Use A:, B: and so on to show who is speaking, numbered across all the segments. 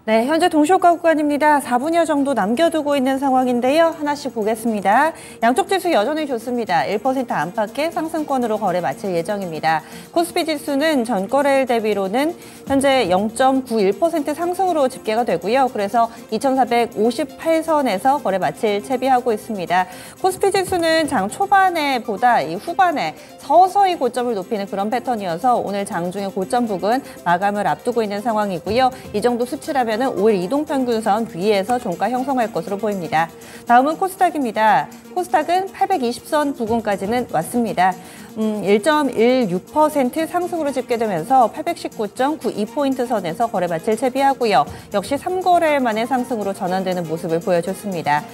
A: 네, 현재 동시효과 구간입니다. 4분여 정도 남겨두고 있는 상황인데요. 하나씩 보겠습니다. 양쪽 지수 여전히 좋습니다. 1% 안팎의 상승권으로 거래 마칠 예정입니다. 코스피 지수는 전거래일 대비로는 현재 0.91% 상승으로 집계가 되고요. 그래서 2458선에서 거래 마칠 채비하고 있습니다. 코스피 지수는 장 초반에 보다 이 후반에 서서히 고점을 높이는 그런 패턴이어서 오늘 장중의 고점 부근 마감을 앞두고 있는 상황이고요. 이 정도 수치라면 5일 이동평균선 위에서 종가 형성할 것으로 보입니다. 다음은 코스닥입니다. 코스닥은 820선 부근까지는 왔습니다. 1.16% 상승으로 집계되면서 819.92포인트 선에서 거래 마칠 채비하고요. 역시 3거래일 만에 상승으로 전환되는 모습을 보여줬습니다.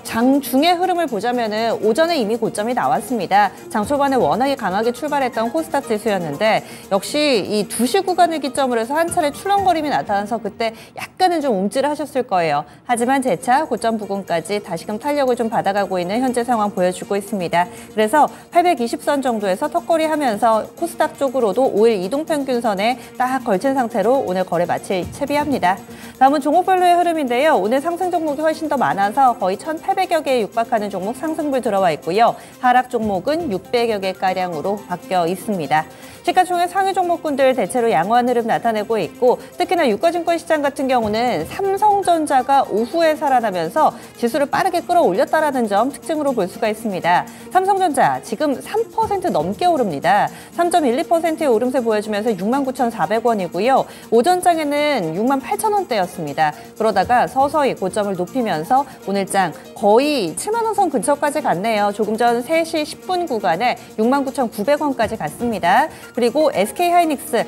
A: 장중의 흐름을 보자면은 오전에 이미 고점이 나왔습니다. 장 초반에 워낙에 강하게 출발했던 코스닥 지수였는데 역시 이 2시 구간을 기점으로 해서 한 차례 출렁거림이 나타나서 그때 약간은 좀 움찔하셨을 거예요. 하지만 재차 고점 부근까지 다시금 탄력을 좀 받아가고 있는 현재 상황 보여주고 있습니다. 그래서 820선 정도에서 턱걸이 하면서 코스닥 쪽으로도 5일 이동평균선에 딱 걸친 상태로 오늘 거래 마칠 채비합니다. 다음은 종목별로의 흐름인데요. 오늘 상승 종목이 훨씬 더 많아서 거의 1,800여 개에 육박하는 종목 상승분 들어와 있고요. 하락 종목은 600여 개가량으로 바뀌어 있습니다. 시가총액 상위 종목군들 대체로 양호한 흐름 나타내고 있고 특히나 유가증권 시장 같은 경우는 삼성전자가 오후에 살아나면서 지수를 빠르게 끌어올렸다라는 점 특징으로 볼 수가 있습니다. 삼성전자 지금 3% 넘게 오릅니다. 3.12%의 오름세 보여주면서 69,400원이고요. 오전장에는 68,000원대였습니다. 그러다가 서서히 고점을 높이면서 오늘장 거의 7만 원 선 근처까지 갔네요. 조금 전 3시 10분 구간에 69,900원까지 갔습니다. 그리고 SK하이닉스,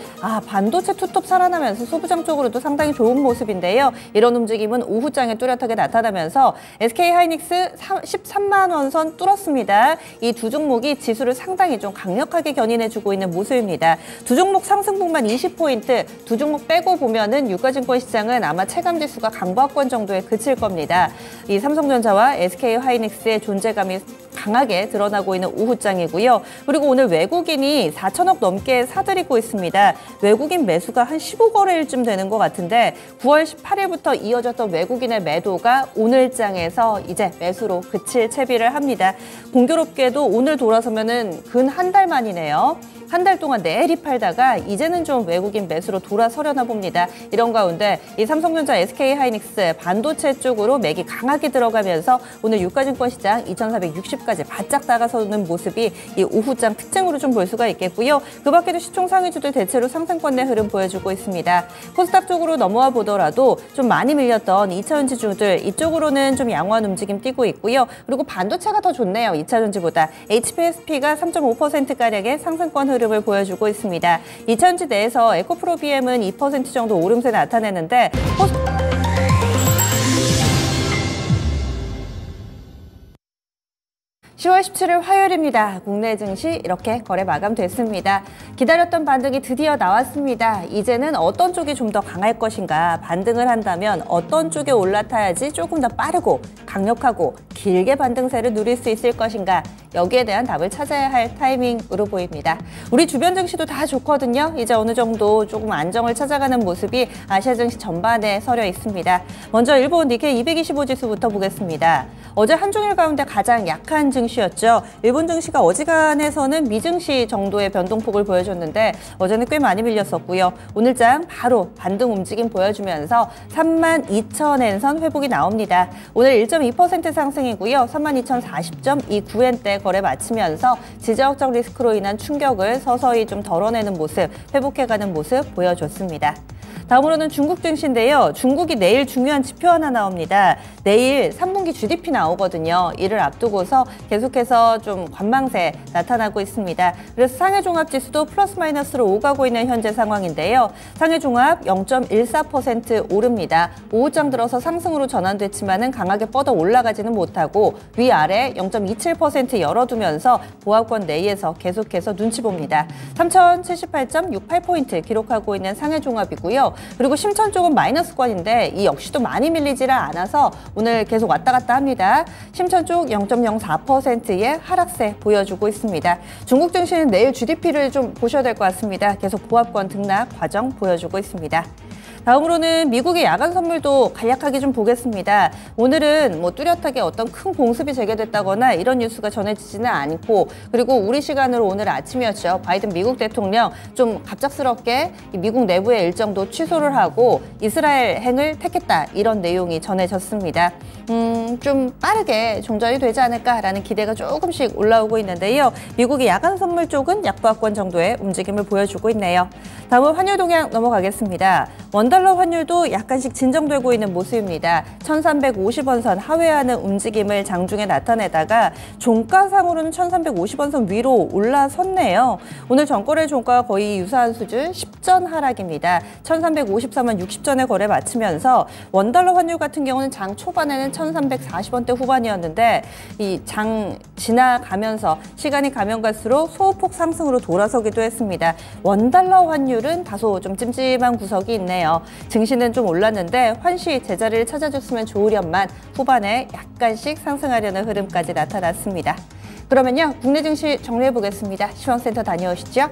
A: 반도체 투톱 살아나면서 소부장 쪽으로도 상당히 좋은 모습인데요. 이런 움직임은 오후장에 뚜렷하게 나타나면서 SK하이닉스 13만 원 선 뚫었습니다. 이 두 종목이 지수를 상당히 좀 강력하게 견인해주고 있는 모습입니다. 두 종목 상승폭만 20포인트, 두 종목 빼고 보면은 유가증권 시장은 아마 체감지수가 강보합권 정도에 그칠 겁니다. 이 삼성전자와 SK하이닉스의 존재감이 강하게 드러나고 있는 오후장이고요. 그리고 오늘 외국인이 4천억 넘게 사들이고 있습니다. 외국인 매수가 한 15거래일쯤 되는 것 같은데 9월 18일부터 이어졌던 외국인의 매도가 오늘장에서 이제 매수로 그칠 채비를 합니다. 공교롭게도 오늘 돌아서면은 근 한 달 만이네요. 한 달 동안 내리 팔다가 이제는 좀 외국인 매수로 돌아서려나 봅니다. 이런 가운데 이 삼성전자, SK하이닉스 반도체 쪽으로 맥이 강하게 들어가면서 오늘 유가증권 시장 2,460까지 바짝 다가서는 모습이 이 오후장 특징으로 좀 볼 수가 있겠고요. 그 밖에도 시총 상위주들 대체로 상승권 내 흐름 보여주고 있습니다. 코스닥 쪽으로 넘어와 보더라도 좀 많이 밀렸던 2차전지주들 이쪽으로는 좀 양호한 움직임 띄고 있고요. 그리고 반도체가 더 좋네요. 2차전지보다. HPSP가 3.5%가량의 상승권 흐름을 보여주고 있습니다. 2차전지 내에서 에코프로비엠은 2% 정도 오름세 나타내는데 10월 17일 화요일입니다. 국내 증시 이렇게 거래 마감됐습니다. 기다렸던 반등이 드디어 나왔습니다. 이제는 어떤 쪽이 좀 더 강할 것인가, 반등을 한다면 어떤 쪽에 올라타야지 조금 더 빠르고 강력하고 길게 반등세를 누릴 수 있을 것인가, 여기에 대한 답을 찾아야 할 타이밍으로 보입니다. 우리 주변 증시도 다 좋거든요. 이제 어느 정도 조금 안정을 찾아가는 모습이 아시아 증시 전반에 서려 있습니다. 먼저 일본 니케이 225 지수부터 보겠습니다. 어제 한중일 가운데 가장 약한 증시였죠. 일본 증시가 어지간해서는 미증시 정도의 변동폭을 보여줬는데 어제는 꽤 많이 밀렸었고요. 오늘장 바로 반등 움직임 보여주면서 32,000엔선 회복이 나옵니다. 오늘 1.2% 상승이고요. 32,040.29엔대 거래 마치면서 지정학적 리스크로 인한 충격을 서서히 좀 덜어내는 모습, 회복해가는 모습 보여줬습니다. 다음으로는 중국 증시인데요. 중국이 내일 중요한 지표 하나 나옵니다. 내일 3분기 GDP 나오거든요. 이를 앞두고서 계속해서 좀 관망세 나타나고 있습니다. 그래서 상해종합지수도 플러스 마이너스로 오가고 있는 현재 상황인데요. 상해종합 0.14% 오릅니다. 오후장 들어서 상승으로 전환됐지만은 강하게 뻗어 올라가지는 못하고 위아래 0.27% 열어두면서 보합권 내에서 계속해서 눈치 봅니다. 3,078.68포인트 기록하고 있는 상해종합이고요. 그리고 심천 쪽은 마이너스권인데 이 역시도 많이 밀리지를 않아서 오늘 계속 왔다 갔다 합니다. 심천 쪽 0.04%의 하락세 보여주고 있습니다. 중국 증시는 내일 GDP를 좀 보셔야 될 것 같습니다. 계속 보합권 등락 과정 보여주고 있습니다. 다음으로는 미국의 야간 선물도 간략하게 좀 보겠습니다. 오늘은 뭐 뚜렷하게 어떤 큰 공습이 재개됐다거나 이런 뉴스가 전해지지는 않고, 그리고 우리 시간으로 오늘 아침이었죠. 바이든 미국 대통령 좀 갑작스럽게 미국 내부의 일정도 취소를 하고 이스라엘행을 택했다, 이런 내용이 전해졌습니다. 좀 빠르게 종전이 되지 않을까라는 기대가 조금씩 올라오고 있는데요. 미국의 야간 선물 쪽은 약보합권 정도의 움직임을 보여주고 있네요. 다음은 환율 동향 넘어가겠습니다. 원달러 환율도 약간씩 진정되고 있는 모습입니다. 1350원 선 하회하는 움직임을 장중에 나타내다가 종가상으로는 1350원 선 위로 올라섰네요. 오늘 전거래 종가가 거의 유사한 수준 10전 하락입니다. 1353원 60전에 거래 마치면서 원달러 환율 같은 경우는 장 초반에는 1340원대 후반이었는데 이 장 지나가면서 시간이 가면 갈수록 소폭 상승으로 돌아서기도 했습니다. 원달러 환율은 다소 좀 찜찜한 구석이 있네요. 증시는 좀 올랐는데 환시 제자리를 찾아줬으면 좋으련만 후반에 약간씩 상승하려는 흐름까지 나타났습니다. 그러면요, 국내 증시 정리해 보겠습니다. 시황센터 다녀오시죠.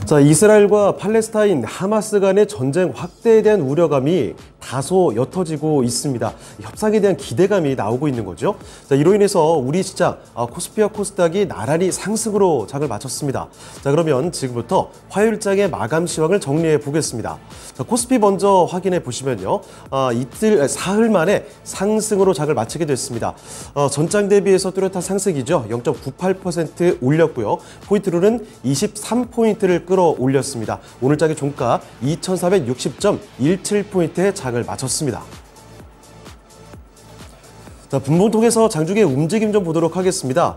B: 자, 이스라엘과 팔레스타인, 하마스 간의 전쟁 확대에 대한 우려감이 다소 옅어지고 있습니다. 협상에 대한 기대감이 나오고 있는 거죠. 자, 이로 인해서 우리 시장 코스피와 코스닥이 나란히 상승으로 장을 마쳤습니다. 자, 그러면 지금부터 화요일장의 마감 시황을 정리해 보겠습니다. 자, 코스피 먼저 확인해 보시면요. 사흘 만에 상승으로 장을 마치게 됐습니다. 전장 대비해서 뚜렷한 상승이죠. 0.98% 올렸고요. 포인트로는 23포인트를 끌어올렸습니다. 오늘장의 종가 2460.17포인트의 장을 마쳤습니다. 자, 분봉통에서 장중의 움직임 좀 보도록 하겠습니다.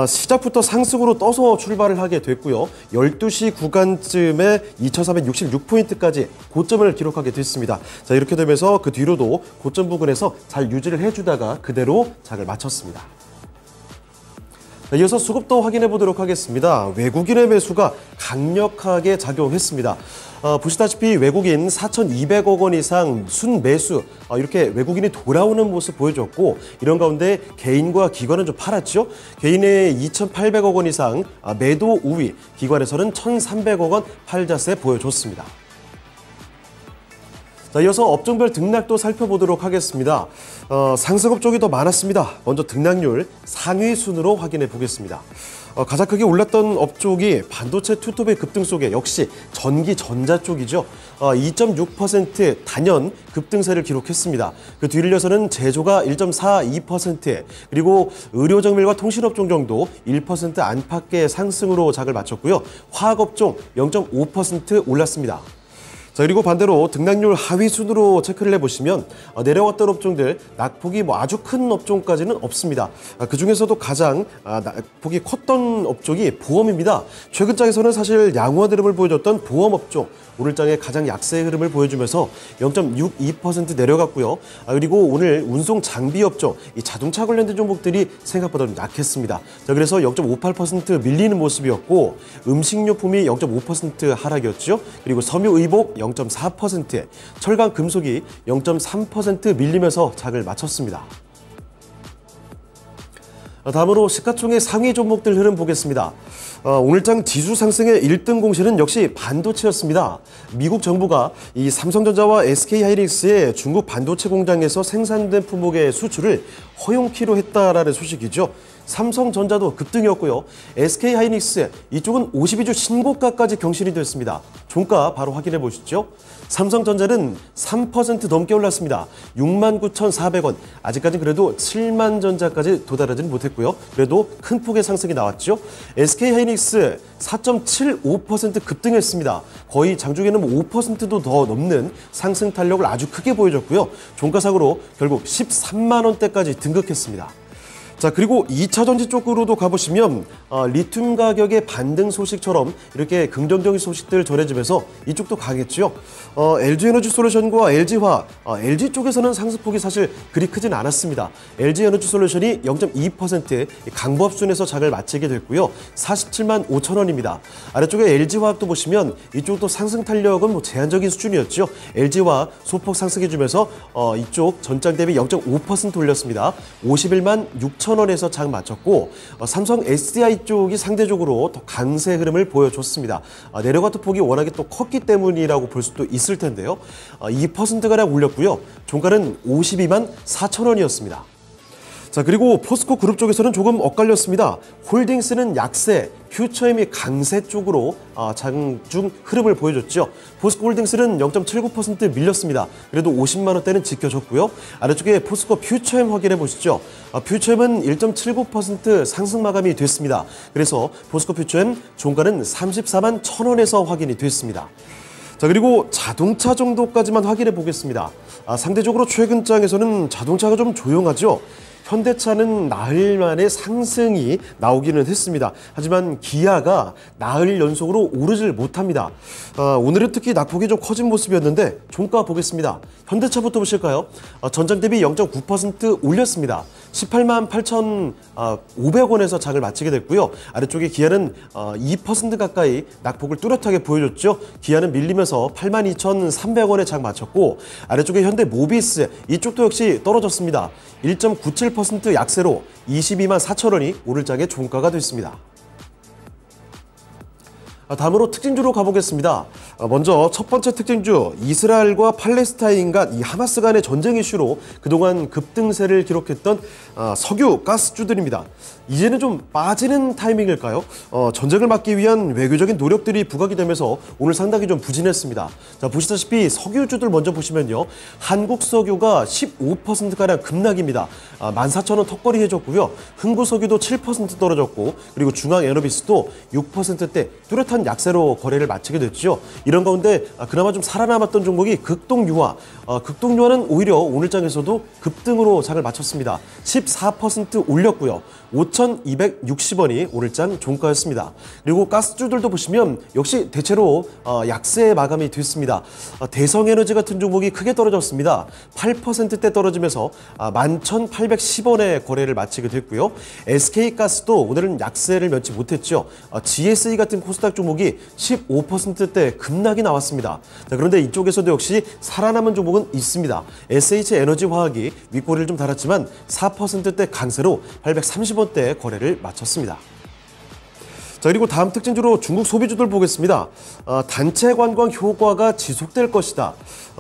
B: 시작부터 상승으로 떠서 출발을 하게 됐고요. 12시 구간쯤에 2466포인트까지 고점을 기록하게 됐습니다. 자, 이렇게 되면서 그 뒤로도 고점 부근에서 잘 유지를 해주다가 그대로 장을 마쳤습니다. 이어서 수급도 확인해 보도록 하겠습니다. 외국인의 매수가 강력하게 작용했습니다. 보시다시피 외국인 4,200억 원 이상 순매수, 이렇게 외국인이 돌아오는 모습 보여줬고, 이런 가운데 개인과 기관은 좀 팔았죠. 개인의 2,800억 원 이상 매도 우위, 기관에서는 1,300억 원 팔자세 보여줬습니다. 자, 이어서 업종별 등락도 살펴보도록 하겠습니다. 상승업 쪽이 더 많았습니다. 먼저 등락률 상위 순으로 확인해 보겠습니다. 가장 크게 올랐던 업종이 반도체 투톱의 급등 속에 역시 전기 전자 쪽이죠. 2.6% 단연 급등세를 기록했습니다. 그 뒤를 이어서는 제조가 1.42%, 그리고 의료정밀과 통신업종 정도 1% 안팎의 상승으로 장을 마쳤고요. 화학업종 0.5% 올랐습니다. 자, 그리고 반대로 등락률 하위 순으로 체크를 해보시면 내려왔던 업종들 낙폭이 아주 큰 업종까지는 없습니다. 그 중에서도 가장 낙폭이 컸던 업종이 보험입니다. 최근 장에서는 사실 양호한 흐름을 보여줬던 보험업종, 오늘장에 가장 약세의 흐름을 보여주면서 0.62% 내려갔고요. 그리고 오늘 운송 장비 업종, 이 자동차 관련된 종목들이 생각보다 좀 약했습니다. 자, 그래서 0.58% 밀리는 모습이었고, 음식료품이 0.5% 하락이었죠. 그리고 섬유의복 0.4%, 철강 금속이 0.3% 밀리면서 장을 마쳤습니다. 다음으로 시가총액 상위 종목들 흐름 보겠습니다. 오늘장 지수 상승의 1등 공신은 역시 반도체였습니다. 미국 정부가 이 삼성전자와 SK하이닉스의 중국 반도체 공장에서 생산된 품목의 수출을 허용키로 했다라는 소식이죠. 삼성전자도 급등이었고요. SK하이닉스 이쪽은 52주 신고가까지 경신이 됐습니다. 종가 바로 확인해 보시죠. 삼성전자는 3% 넘게 올랐습니다. 69,400원. 아직까지 그래도 7만 전자까지 도달하지는 못했고요. 그래도 큰 폭의 상승이 나왔죠. SK하이닉스 4.75% 급등했습니다. 거의 장중에는 5%도 더 넘는 상승 탄력을 아주 크게 보여줬고요. 종가상으로 결국 13만 원대까지 등극했습니다. 자, 그리고 2차 전지 쪽으로도 가보시면 리튬 가격의 반등 소식처럼 이렇게 긍정적인 소식들 전해지면서 이쪽도 강했죠. LG에너지솔루션과 LG화학, LG 쪽에서는 상승폭이 사실 그리 크진 않았습니다. LG에너지솔루션이 0.2% 강보합순에서 장을 마치게 됐고요. 47만 5천 원입니다. 아래쪽에 LG화학도 보시면 이쪽도 상승 탄력은 제한적인 수준이었죠. LG화학 소폭 상승해주면서 이쪽 전장 대비 0.5% 올렸습니다. 51만 6천 4,000원에서 장 마쳤고 삼성 SDI 쪽이 상대적으로 더 강세 흐름을 보여줬습니다. 내려갔던 폭이 워낙에 또 컸기 때문이라고 볼 수도 있을 텐데요. 2%가량 올렸고요. 종가는 52만 4,000원이었습니다. 자, 그리고 포스코 그룹 쪽에서는 조금 엇갈렸습니다. 홀딩스는 약세, 퓨처엠이 강세 쪽으로 장중 흐름을 보여줬죠. 포스코 홀딩스는 0.79% 밀렸습니다. 그래도 50만 원대는 지켜졌고요. 아래쪽에 포스코 퓨처엠 확인해 보시죠. 퓨처엠은 1.79% 상승 마감이 됐습니다. 그래서 포스코 퓨처엠 종가는 34만 1,000원에서 확인이 됐습니다. 자, 그리고 자동차 정도까지만 확인해 보겠습니다. 상대적으로 최근 장에서는 자동차가 좀 조용하죠. 현대차는 나흘 만에 상승이 나오기는 했습니다. 하지만 기아가 나흘 연속으로 오르질 못합니다. 오늘은 특히 낙폭이 좀 커진 모습이었는데 종가 보겠습니다. 현대차부터 보실까요? 전장 대비 0.9% 올렸습니다. 18만 8,500원에서 장을 마치게 됐고요. 아래쪽에 기아는 2% 가까이 낙폭을 뚜렷하게 보여줬죠. 기아는 밀리면서 82,300원에 장 마쳤고, 아래쪽에 현대 모비스 이쪽도 역시 떨어졌습니다. 1.97% 약세로 22만 4,000원이 오늘 장의 종가가 됐습니다. 다음으로 특징주로 가보겠습니다. 먼저 첫 번째 특징주, 이스라엘과 팔레스타인 간 이 하마스 간의 전쟁 이슈로 그동안 급등세를 기록했던 석유, 가스주들입니다. 이제는 좀 빠지는 타이밍일까요? 전쟁을 막기 위한 외교적인 노력들이 부각이 되면서 오늘 상당히 좀 부진했습니다. 자, 보시다시피 석유주들 먼저 보시면요. 한국 석유가 15%가량 급락입니다. 14,000원 턱걸이 해줬고요. 흥구석유도 7% 떨어졌고, 그리고 중앙에너비스도 6%대 뚜렷한 약세로 거래를 마치게 됐죠. 이런 가운데 그나마 좀 살아남았던 종목이 극동유화. 극동유화는 오히려 오늘 장에서도 급등으로 장을 마쳤습니다. 14% 올렸고요. 5,260원이 오늘장 종가였습니다. 그리고 가스주들도 보시면 역시 대체로 약세 마감이 됐습니다. 대성에너지 같은 종목이 크게 떨어졌습니다. 8%대 떨어지면서 11,810원에 거래를 마치게 됐고요. SK가스도 오늘은 약세를 면치 못했죠. GSE 같은 코스닥 종목이 15%대 급락이 나왔습니다. 자, 그런데 이쪽에서도 역시 살아남은 종목은 있습니다. SH에너지화학이 윗꼬리를 좀 달았지만 4%대 강세로 830원대 거래를 마쳤습니다. 자, 그리고 다음 특징주로 중국 소비주들 보겠습니다. 단체 관광 효과가 지속될 것이다.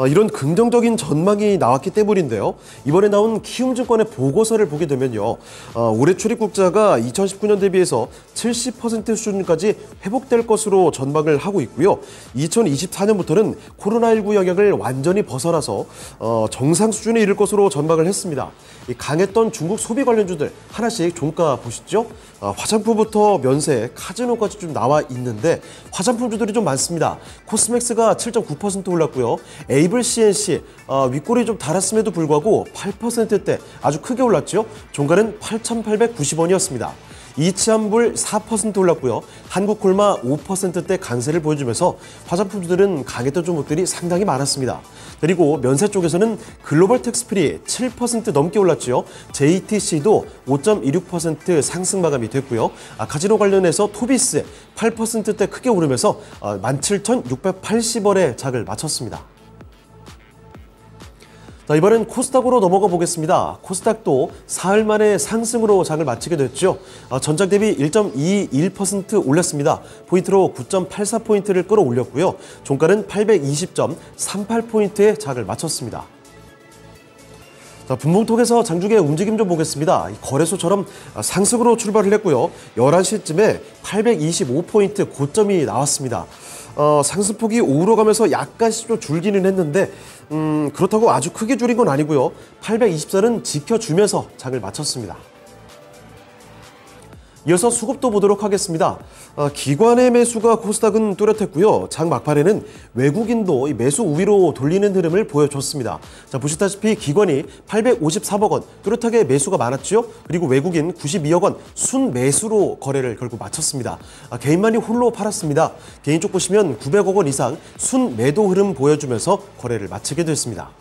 B: 이런 긍정적인 전망이 나왔기 때문인데요. 이번에 나온 키움증권의 보고서를 보게 되면요. 올해 출입국자가 2019년 대비해서 70% 수준까지 회복될 것으로 전망을 하고 있고요. 2024년부터는 코로나19 영향을 완전히 벗어나서 정상 수준에 이를 것으로 전망을 했습니다. 이 강했던 중국 소비 관련주들 하나씩 종가 보시죠. 화장품부터 면세, 카지노까지 좀 나와 있는데 화장품주들이 좀 많습니다. 코스맥스가 7.9% 올랐고요. 에이블 CNC 윗골이 좀 달았음에도 불구하고 8%대 아주 크게 올랐죠. 종가는 8,890원이었습니다. 이치한불 4% 올랐고요. 한국콜마 5%대 강세를 보여주면서 화장품주들은 강했던 종목들이 상당히 많았습니다. 그리고 면세 쪽에서는 글로벌 텍스프리 7% 넘게 올랐죠. JTC도 5.26% 상승 마감이 됐고요. 카지노 관련해서 토비스 8%대 크게 오르면서 17,680원에 장을 마쳤습니다. 자, 이번엔 코스닥으로 넘어가 보겠습니다. 코스닥도 사흘 만에 상승으로 장을 마치게 됐죠. 전장 대비 1.21% 올렸습니다. 포인트로 9.84포인트를 끌어올렸고요. 종가는 820.38포인트의 장을 마쳤습니다. 자, 분봉톡에서 장중의 움직임 좀 보겠습니다. 거래소처럼 상승으로 출발을 했고요. 11시쯤에 825포인트 고점이 나왔습니다. 상승폭이 오르러 가면서 약간씩 좀 줄기는 했는데 그렇다고 아주 크게 줄인 건 아니고요. 824는 지켜주면서 장을 마쳤습니다. 이어서 수급도 보도록 하겠습니다. 기관의 매수가 코스닥은 뚜렷했고요. 장 막판에는 외국인도 매수 우위로 돌리는 흐름을 보여줬습니다. 자, 보시다시피 기관이 853억 원 뚜렷하게 매수가 많았죠. 그리고 외국인 92억 원 순매수로 거래를 결국 마쳤습니다. 개인만이 홀로 팔았습니다. 개인 쪽 보시면 900억 원 이상 순매도 흐름 보여주면서 거래를 마치게 됐습니다.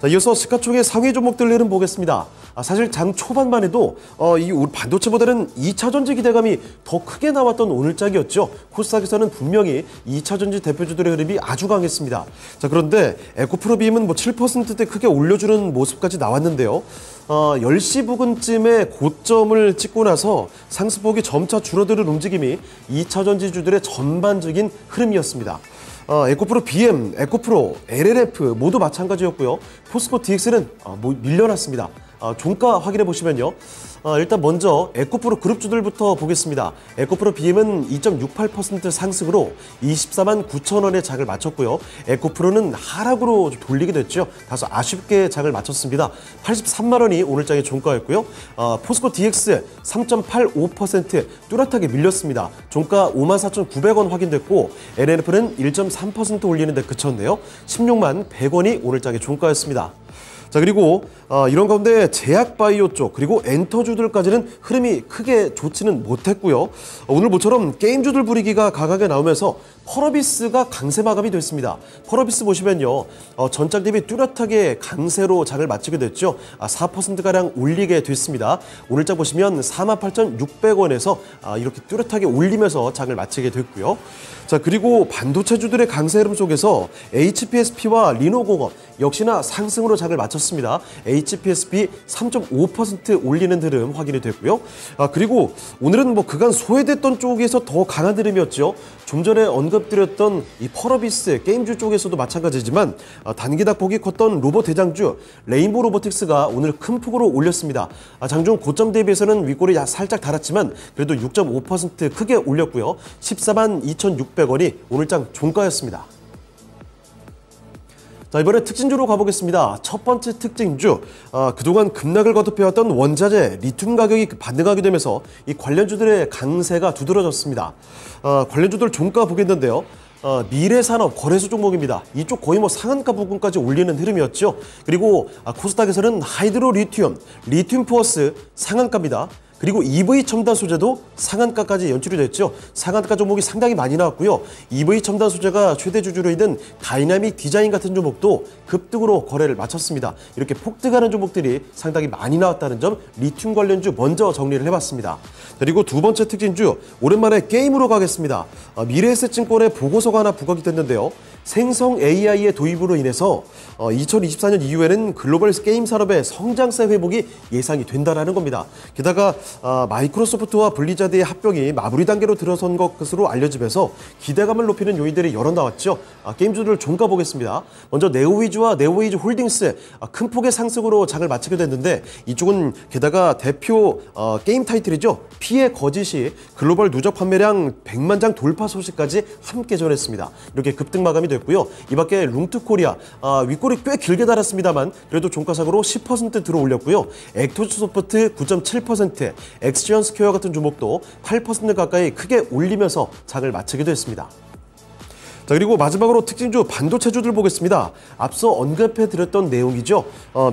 B: 자, 이어서 시가총액 상위 종목들 흐름 보겠습니다. 사실 장 초반만 해도 이 반도체보다는 2차전지 기대감이 더 크게 나왔던 오늘장이었죠. 코스닥에서는 분명히 2차전지 대표주들의 흐름이 아주 강했습니다. 자, 그런데 에코프로비엠은 7%대 크게 올려주는 모습까지 나왔는데요. 10시 부근쯤에 고점을 찍고 나서 상승폭이 점차 줄어드는 움직임이 2차전지주들의 전반적인 흐름이었습니다. 에코프로 BM, 에코프로, LLF 모두 마찬가지였고요. 포스코 DX는 밀려났습니다. 종가 확인해 보시면요. 일단 먼저 에코프로 그룹주들부터 보겠습니다. 에코프로 BM은 2.68% 상승으로 24만 9천 원의 장을 마쳤고요. 에코프로는 하락으로 돌리게 됐죠. 다소 아쉽게 장을 마쳤습니다. 83만 원이 오늘장의 종가였고요. 포스코 DX 3.85% 뚜렷하게 밀렸습니다. 종가 54,900원 확인됐고 LLF는 1.3% 올리는 데 그쳤는데요. 16만 100원이 오늘장의 종가였습니다. 자, 그리고 이런 가운데 제약바이오 쪽 그리고 엔터주들까지는 흐름이 크게 좋지는 못했고요. 오늘 모처럼 게임주들 분위기가 강하게 나오면서 펄어비스가 강세 마감이 됐습니다. 펄어비스 보시면요. 전장 대비 뚜렷하게 강세로 장을 마치게 됐죠. 4%가량 올리게 됐습니다. 오늘장 보시면 48,600원에서 이렇게 뚜렷하게 올리면서 장을 마치게 됐고요. 자, 그리고 반도체주들의 강세 흐름 속에서 HPSP와 리노공업 역시나 상승으로 장을 마쳤습니다. HPSP 3.5% 올리는 흐름 확인이 됐고요. 그리고 오늘은 그간 소외됐던 쪽에서 더 강한 흐름이었죠. 좀 전에 언급드렸던 이 펄어비스 게임주 쪽에서도 마찬가지지만 단기 닭폭이 컸던 로봇 대장주 레인보우 로보틱스가 오늘 큰 폭으로 올렸습니다. 장중 고점 대비해서는 윗골이 살짝 달았지만 그래도 6.5% 크게 올렸고요. 14만 2,600원이 오늘장 종가였습니다. 자, 이번에 특징주로 가보겠습니다. 첫 번째 특징주, 그동안 급락을 거듭해왔던 원자재, 리튬 가격이 반등하게 되면서 이 관련주들의 강세가 두드러졌습니다. 관련주들 종가 보겠는데요. 미래산업 거래소 종목입니다. 이쪽 거의 상한가 부근까지 올리는 흐름이었죠. 그리고 코스닥에서는 하이드로 리튬 포어스 상한가입니다. 그리고 EV 첨단 소재도 상한가까지 연출이 됐죠. 상한가 종목이 상당히 많이 나왔고요. EV 첨단 소재가 최대 주주로 있는 다이나믹 디자인 같은 종목도 급등으로 거래를 마쳤습니다. 이렇게 폭등하는 종목들이 상당히 많이 나왔다는 점, 리튬 관련주 먼저 정리를 해봤습니다. 그리고 두 번째 특징주, 오랜만에 게임으로 가겠습니다. 미래에셋증권의 보고서가 하나 부각이 됐는데요. 생성 AI의 도입으로 인해서 2024년 이후에는 글로벌 게임 산업의 성장세 회복이 예상이 된다는 겁니다. 게다가 마이크로소프트와 블리자드의 합병이 마무리 단계로 들어선 것으로 알려지면서 기대감을 높이는 요인들이 여러 나왔죠. 게임주들 종가 보겠습니다. 먼저 네오위즈와 네오위즈 홀딩스 큰 폭의 상승으로 장을 마치게 됐는데 이쪽은 게다가 대표 게임 타이틀이죠. 피해 거짓이 글로벌 누적 판매량 100만 장 돌파 소식까지 함께 전했습니다. 이렇게 급등 마감이 됐고요. 이 밖에 룽트코리아 윗골이 꽤 길게 달았습니다만 그래도 종가상으로 10% 들어 올렸고요. 액토즈 소프트 9.7%, 엑스지언 스퀘어 같은 종목도 8% 가까이 크게 올리면서 장을 마치기도 했습니다. 자, 그리고 마지막으로 특징주 반도체주들 보겠습니다. 앞서 언급해드렸던 내용이죠.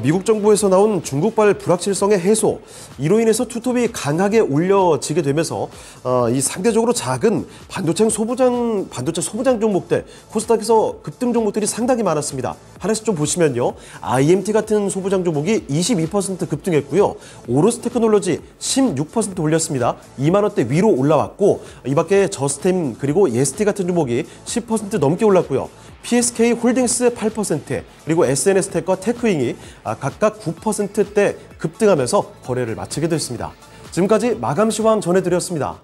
B: 미국 정부에서 나온 중국발 불확실성의 해소, 이로 인해서 투톱이 강하게 올려지게 되면서 이 상대적으로 작은 반도체 소부장 종목들, 코스닥에서 급등 종목들이 상당히 많았습니다. 하나씩 좀 보시면요. IMT 같은 소부장 종목이 22% 급등했고요. 오로스 테크놀로지 16% 올렸습니다. 2만 원대 위로 올라왔고 이 밖에 저스템 그리고 예스티 같은 종목이 10% 넘게 올랐고요. PSK 홀딩스 8%, 그리고 SNS텍과 테크윙이 각각 9%대 급등하면서 거래를 마치게 됐습니다. 지금까지 마감 시황 전해드렸습니다.